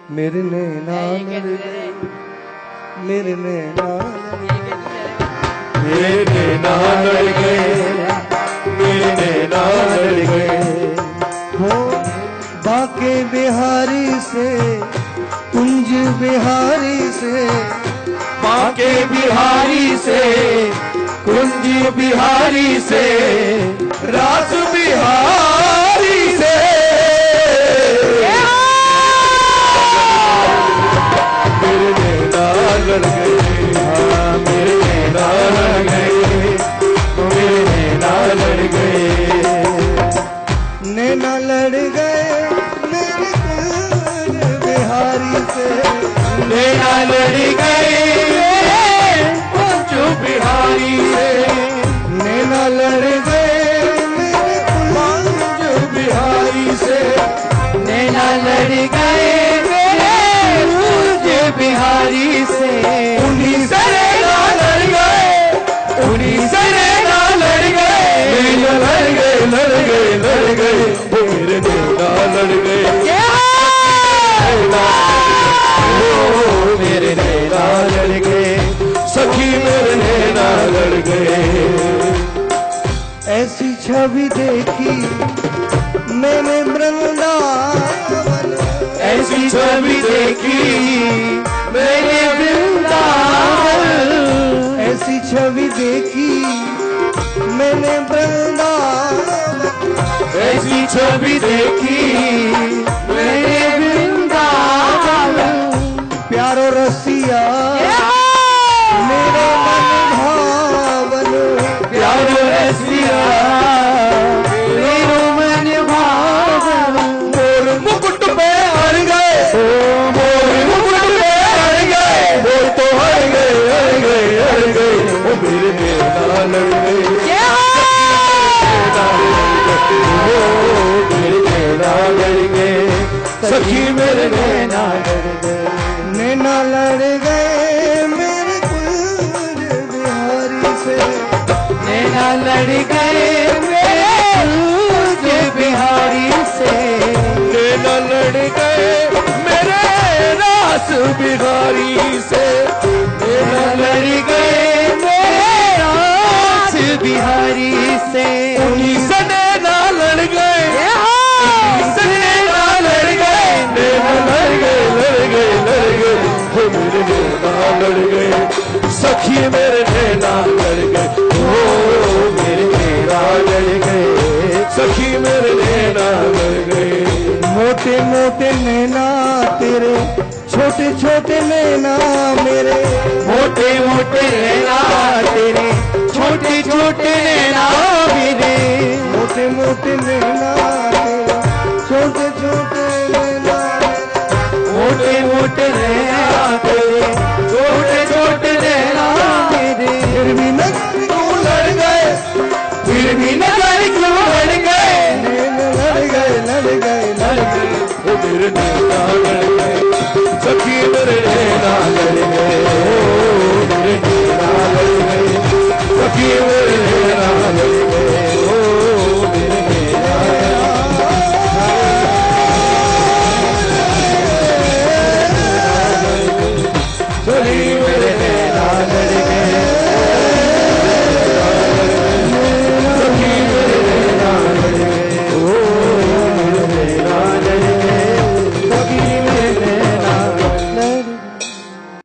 मेरे नैना लड़ गए, मेरे नैना मेरे नैना लड़ गए, मेरे नैना लड़ गए। हो बाके बिहारी से, कुंज बिहारी से, बाके बिहारी से, कुंज बिहारी से, रास बिहारी से। मेरे नैना लड़ गए, हाँ मेरे नैना लड़ गए, मेरे नैना लड़ गए। नैना लड़ गए मेरे कुंज बिहारी से, नैना लड़ गए कुंज बिहारी से, नैना लड़ गए मेरे कुंज बिहारी से, नैना लड़ गए कुंज बिहारी से। उन्हीं से नैना लड़ गए, उन्हीं से नैना लड़ गए, नैना लड़ गए, लड़ गए, लड़ गए, वो मेरे नैना लड़ गए। मेरे नैना लड़ गए, सखी मेरे नैना लड़ गए। ऐसी छवि देखी मैंने वृंदावन, ऐसी छवि देखी मैंने वृंदावन, ऐसी छवि देखी मैंने वृंदावन, ऐसी छवि देखी मैंने वृंदावन। प्यारो रसिया मेरे मन भावन, प्यारो रसिया मेरो मन भावन। मोर मुकुट पे हर गए, मोर मुकुट पे हर गए, मोर तो हर गए, हर गए, हर गए, वो मेरे नैना लड़ गए। मेरे नैना लड़ गए, सखी मेरे नैना लड़ गए। नैना लड़ गए मेरे कुंज बिहारी से, नैना लड़ गए कुंज बिहारी से। नैना लड़ गए मेरे रास बिहारी से, नैना लड़ गए रास बिहारी से। उन्हीं से नैना लड़ गए, उन्हीं से नैना लड़ गए, नैना लड़ गए, लड़ गए, लड़ गए, हो मेरे नैना लड़ गए, सखी मेरे नैना लड़ गए, हो मेरे नैना लड़ गए, सखी मेरे नैना लड़ गए। मोटे मोटे नैना तेरे, छोटे छोटे नैना मेरे, मोटे मोटे नैना तेरे, छोटे छोटे नैना मेरे। मोटे मोटे नैना तेरे, छोटे छोटे नैना मेरे, मोटे मोटे नैना तेरे, छोटे छोटे नैना मेरे। फिर भी नजर क्यों लड़ गए, फिर भी नजर क्यों लड़ गए, नैना लड़ गए, लड़ गए, लड़ गए। वो मेरे नैना लड़ गए, सखी मेरे नैना लड़ गए, ओ मेरे नैना लड़ गए, सखी मेरे